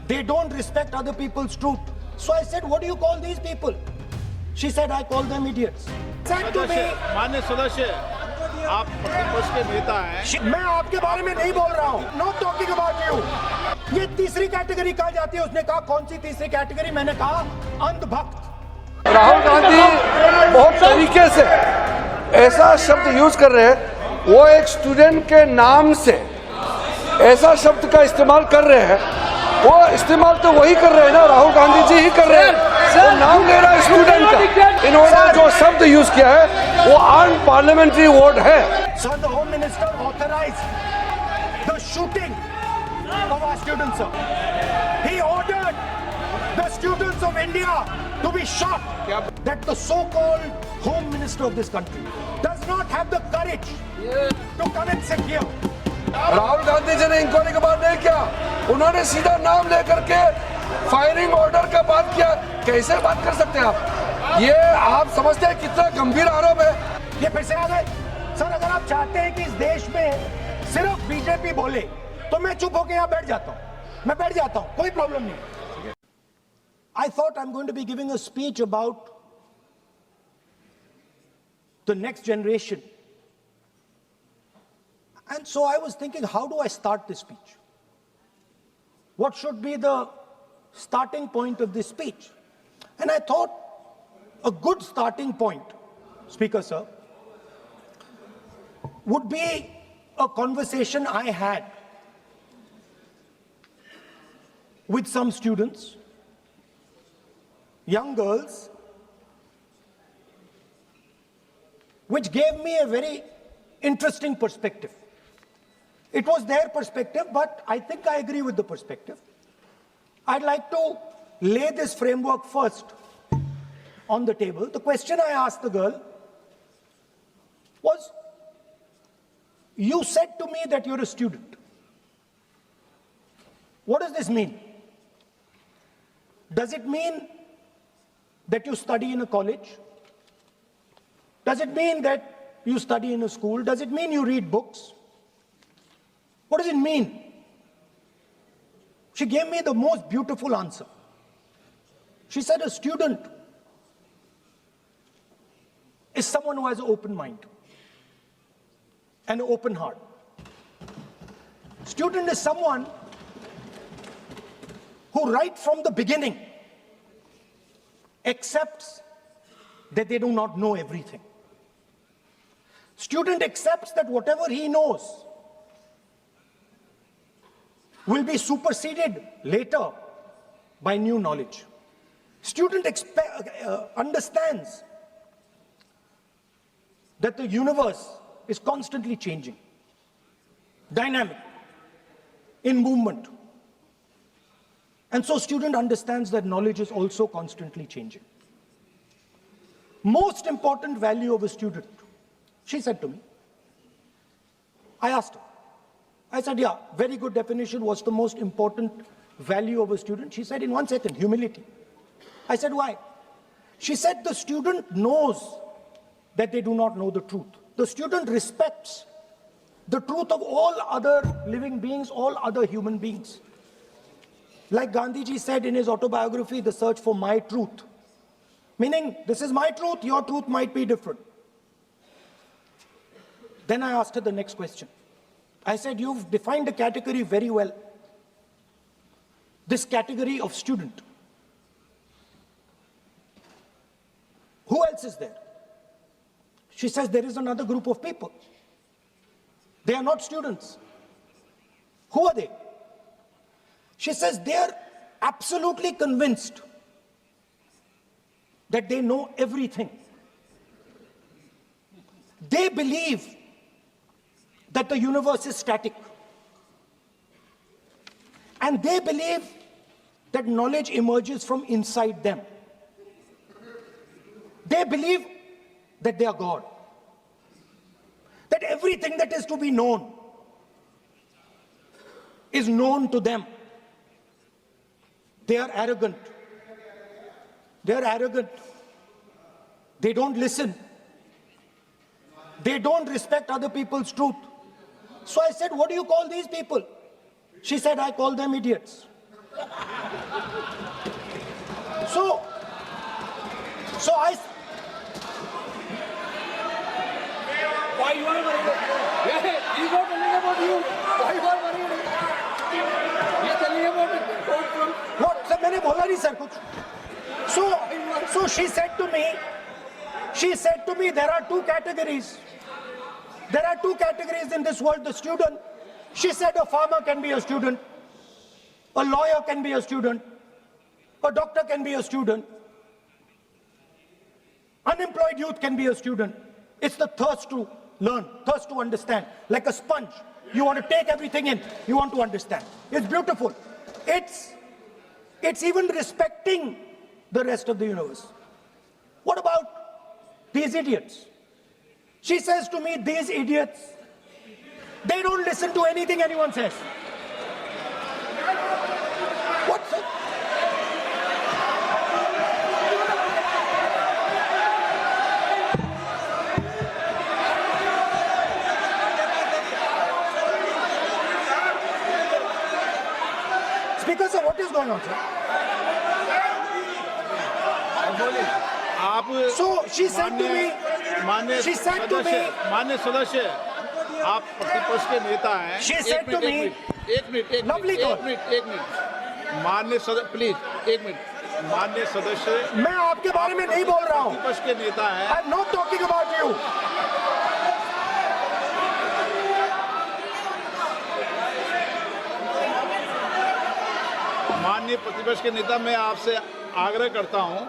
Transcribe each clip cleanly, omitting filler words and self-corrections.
They don't respect other people's truth. So I said, what do you call these people? She said, I call them idiots. Said to me, मान्य सदस्य, आप प्रतिपक्ष के नेता हैं। मैं आपके बारे में नहीं बोल रहा हूँ. Not talking about you. ये तीसरी कैटेगरी कहा जाती है. उसने कहा कौन सी तीसरी कैटेगरी? मैंने कहा अंधभक्त. राहुल गांधी बहुत तरीके से ऐसा शब्द यूज कर रहे हैं, वो एक स्टूडेंट के नाम से ऐसा शब्द का इस्तेमाल कर रहे हैं. वो इस्तेमाल तो वही कर रहे हैं ना, राहुल गांधी जी ही कर रहे हैं. वो नाम ले रहा है स्टूडेंट का. इन्होंने जो शब्द यूज किया है वो अनपार्लियामेंट्री वर्ड है. Sir, the Home Minister authorized the shooting of our students, sir. He ordered the students of India to be shot. That the so-called Home Minister of this country does not have the courage to come and sit here. Rahul Gandhi ji ने inquiry के बाद नहीं किया. उन्होंने सीधा नाम लेकर के फायरिंग ऑर्डर का बात किया. कैसे बात कर सकते हैं आप? ये आप समझते हैं कितना गंभीर आरोप है. ये फिर से आ गए. सर, अगर आप चाहते हैं कि इस देश में सिर्फ बीजेपी बोले तो मैं चुप होकर यहाँ बैठ जाता हूँ. मैं बैठ जाता हूँ, कोई प्रॉब्लम नहीं. I thought I'm going to be giving a speech about the next generation. And so I was thinking, how do I start this speech? What should be the starting point of this speech? And I thought a good starting point, Speaker Sir, would be a conversation I had with some students, young girls, which gave me a very interesting perspective. It was their perspective, but I think I agree with the perspective. I'd like to lay this framework first on the table. The question I asked the girl was, you said to me that you're a student. What does this mean? Does it mean that you study in a college? Does it mean that you study in a school? Does it mean you read books? What does it mean? She gave me the most beautiful answer. She said a student is someone who has an open mind and an open heart. Student is someone who right from the beginning accepts that they do not know everything. Student accepts that whatever he knows will be superseded later by new knowledge. Student understands that the universe is constantly changing, dynamic, in movement. And so student understands that knowledge is also constantly changing. Most important value of a student, she said to me. I asked her. I said, yeah, very good definition. What's the most important value of a student? She said, in 1 second, humility. I said, why? She said, the student knows that they do not know the truth. The student respects the truth of all other living beings, all other human beings. Like Gandhiji said in his autobiography, The Search for My Truth. Meaning, this is my truth, your truth might be different. Then I asked her the next question. I said, you've defined a category very well. This category of student. Who else is there? She says, there is another group of people. They are not students. Who are they? She says, they are absolutely convinced that they know everything. They believe that the universe is static. And they believe that knowledge emerges from inside them. They believe that they are God. That everything that is to be known is known to them. They are arrogant. They are arrogant. They don't listen. They don't respect other people's truth. So I said, what do you call these people? She said, I call them idiots. नहीं sir कुछ. So she said to me, there are two categories. There are two categories in this world, the student. She said a farmer can be a student, a lawyer can be a student, a doctor can be a student, unemployed youth can be a student. It's the thirst to learn, thirst to understand, like a sponge. You want to take everything in, you want to understand. It's beautiful. It's even respecting the rest of the universe. What about these idiots? She says to me, these idiots, they don't listen to anything anyone says. What's it? Speaker sir, what is going on, sir? आप So she said to me, मान्य she said to me, मान्य सदस्य, आप प्रतिपक्ष के नेता हैं. She said to me, एक मिनट lovely girl. मान्य सदस्य प्लीज, एक मिनट. मान्य सदस्य, मैं आपके बारे में नहीं बोल रहा हूं. प्रतिपक्ष के नेता हैं. I'm not talking about you. माननीय प्रतिपक्ष के नेता, मैं आपसे आग्रह करता हूं.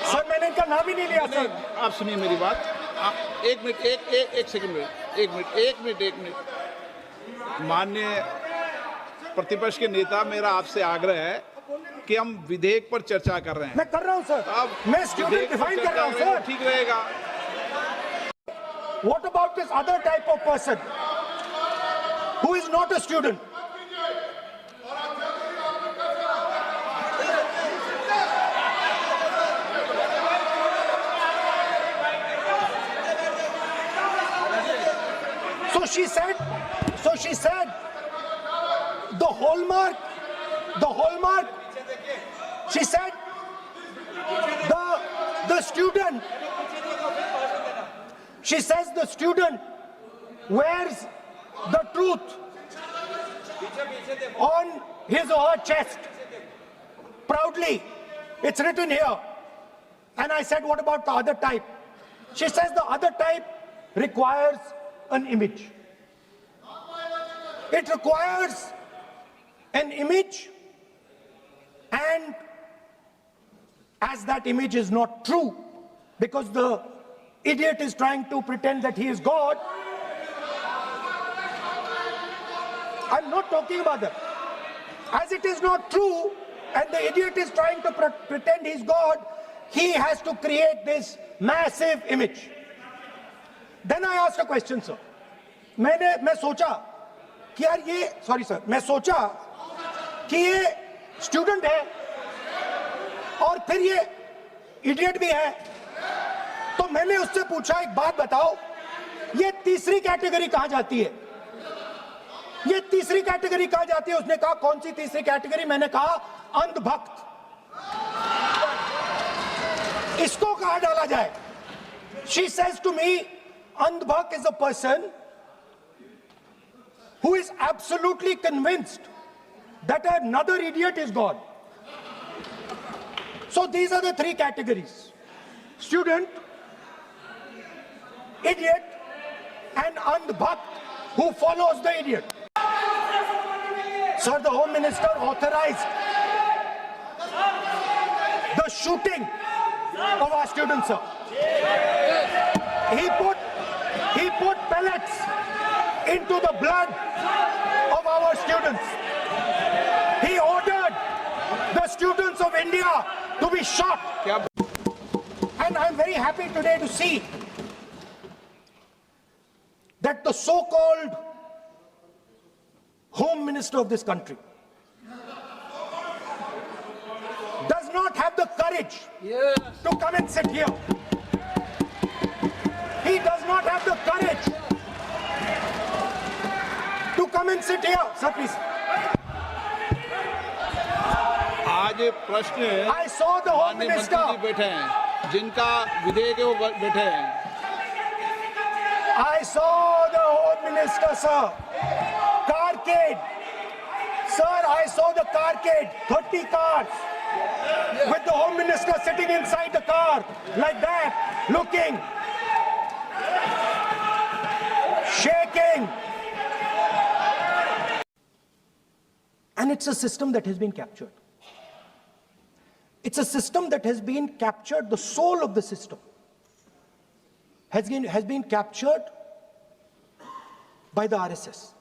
सर मैंने इनका नाम ही नहीं लिया सर. आप सुनिए मेरी बात. एक मिनट, एक सेकंड, एक मिनट. माननीय प्रतिपक्ष के नेता, मेरा आपसे आग्रह है कि हम विधेयक पर चर्चा कर रहे हैं. मैं कर रहा हूं सर. अब मैं स्टूडेंट डिफाइन कर रहा हूं सर. ठीक रहेगा. What about this other type of person who is not a student? So she said, the hallmark, she said, the student, she says the student wears the truth on his or her chest proudly. It's written here. And I said, what about the other type? She says the other type requires an image. It requires an image, and as that image is not true, because the idiot is trying to pretend that he is God. I'm not talking about that. As it is not true, and the idiot is trying to pretend he's God, he has to create this massive image. Then I asked a question, sir. मैं सोचा कि यार ये, sorry sir, मैं सोचा कि ये student है और फिर ये इडियट भी है, तो मैंने उससे पूछा, एक बात बताओ, ये तीसरी कैटेगरी कहां जाती है? ये तीसरी कैटेगरी कहां जाती है? उसने कहा कौन सी तीसरी कैटेगरी? मैंने कहा अंधभक्त. इसको कहां डाला जाए? She says to me, Andhbhakt is a person who is absolutely convinced that another idiot is God. So these are the three categories: student, idiot, and Andhbhakt who follows the idiot. Sir, the Home Minister authorized the shooting of our students, sir. He put pellets into the blood of our students. He ordered the students of India to be shot. And I'm very happy today to see that the so-called Home Minister of this country does not have the courage to come and sit here. He does not have the courage to come and sit here. Sir, please. आज प्रश्न है, I saw the Home माननीय Minister. मंत्री जी बैठे हैं, जिनका विधेयक है वो बैठे हैं. I saw the Home Minister, sir. Carcade. Sir, I saw the car arcade, 30 cars, with the Home Minister sitting inside the car, like that, looking, shaking. And it's a system that has been captured. It's a system that has been captured, the soul of the system has been captured by the RSS.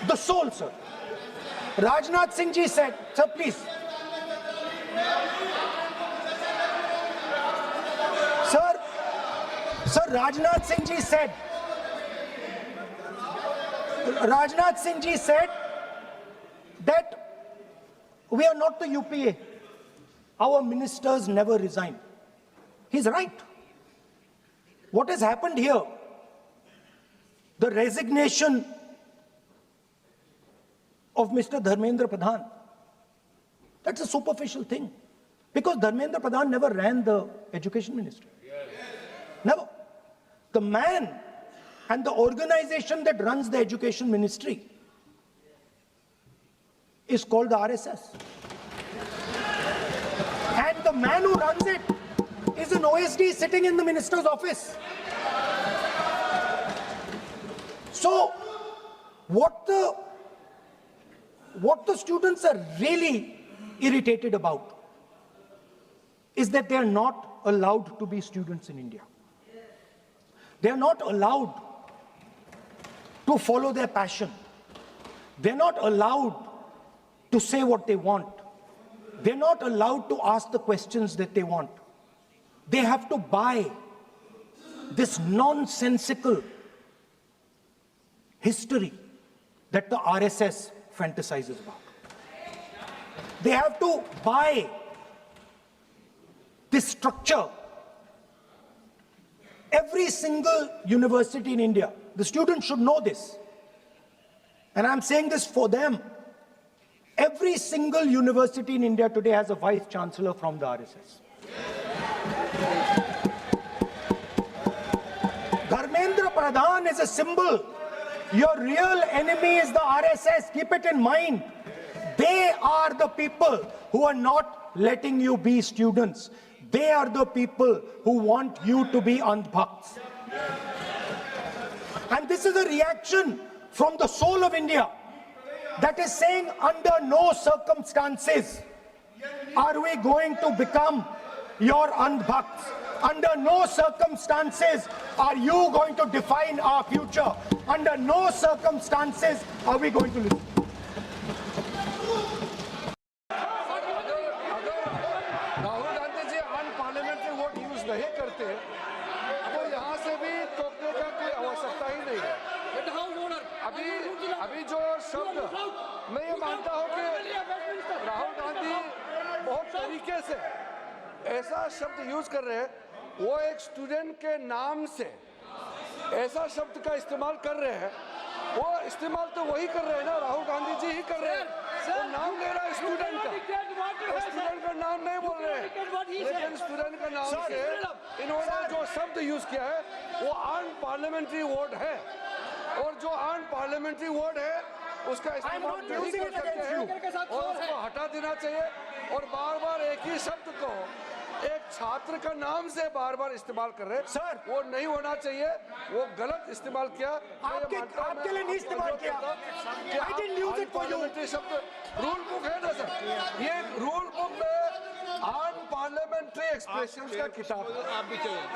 The soul, sir. Rajnath Singh ji said, sir, please. Sir, Rajnath Singh ji said, that we are not the UPA. Our ministers never resign. He's right. What has happened here? The resignation of Mr. Dharmendra Pradhan, that's a superficial thing. Because Dharmendra Pradhan never ran the education ministry. Never. The man and the organization that runs the education ministry is called the RSS. And the man who runs it is an OSD sitting in the minister's office. So, what the students are really irritated about is that they are not allowed to be students in India. They are not allowed to follow their passion. They're not allowed to say what they want. They're not allowed to ask the questions that they want. They have to buy this nonsensical history that the RSS fantasizes about. They have to buy this structure. Every single university in India, the students should know this, and I'm saying this for them. Every single university in India today has a vice chancellor from the RSS. Dharmendra Pradhan is a symbol. Your real enemy is the RSS. Keep it in mind. They are the people who are not letting you be students. They are the people who want you to be andhbhakts. And this is a reaction from the soul of India that is saying, under no circumstances are we going to become your andhbhakts. Under no circumstances are you going to define our future. Under no circumstances are we going to listen. Rahul Gandhi ji unparliamentary word use नहीं करते तो यहाँ से भी टोकने का कोई आवश्यकता ही नहीं है। अभी जो शब्द मैं ये मानता हूँ कि राहुल गांधी बहुत तरीके से ऐसा शब्द यूज कर रहे हैं, वो एक स्टूडेंट के नाम से ऐसा शब्द का इस्तेमाल कर रहे हैं। वो इस्तेमाल तो वही कर रहे हैं ना, राहुल गांधी जी ही कर रहे हैं। वो नाम ले रहा है स्टूडेंट का, स्टूडेंट का नाम नहीं बोल रहे हैं, लेकिन स्टूडेंट का नाम से इन्होंने जो शब्द यूज किया है वो अनपार्लियामेंट्री वर्ड है, और जो अनपार्लियामेंट्री वर्ड है उसका इस्तेमाल नहीं कर सकते हैं और उसको हटा देना चाहिए। और बार बार एक ही शब्द को एक छात्र का नाम से बार बार इस्तेमाल कर रहे हैं सर, वो नहीं होना चाहिए। वो गलत इस्तेमाल किया। आपके लिए नहीं इस्तेमाल किया। I didn't use it for you. शब्द रूल बुक है ना सर, ये रूल बुक में अनपार्लियामेंट्री एक्सप्रेशंस का किताब है,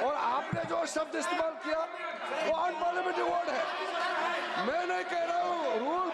और आपने जो शब्द इस्तेमाल किया वो अनपार्लियामेंट्री वर्ड है। मैं नहीं कह रहा हूँ, रूल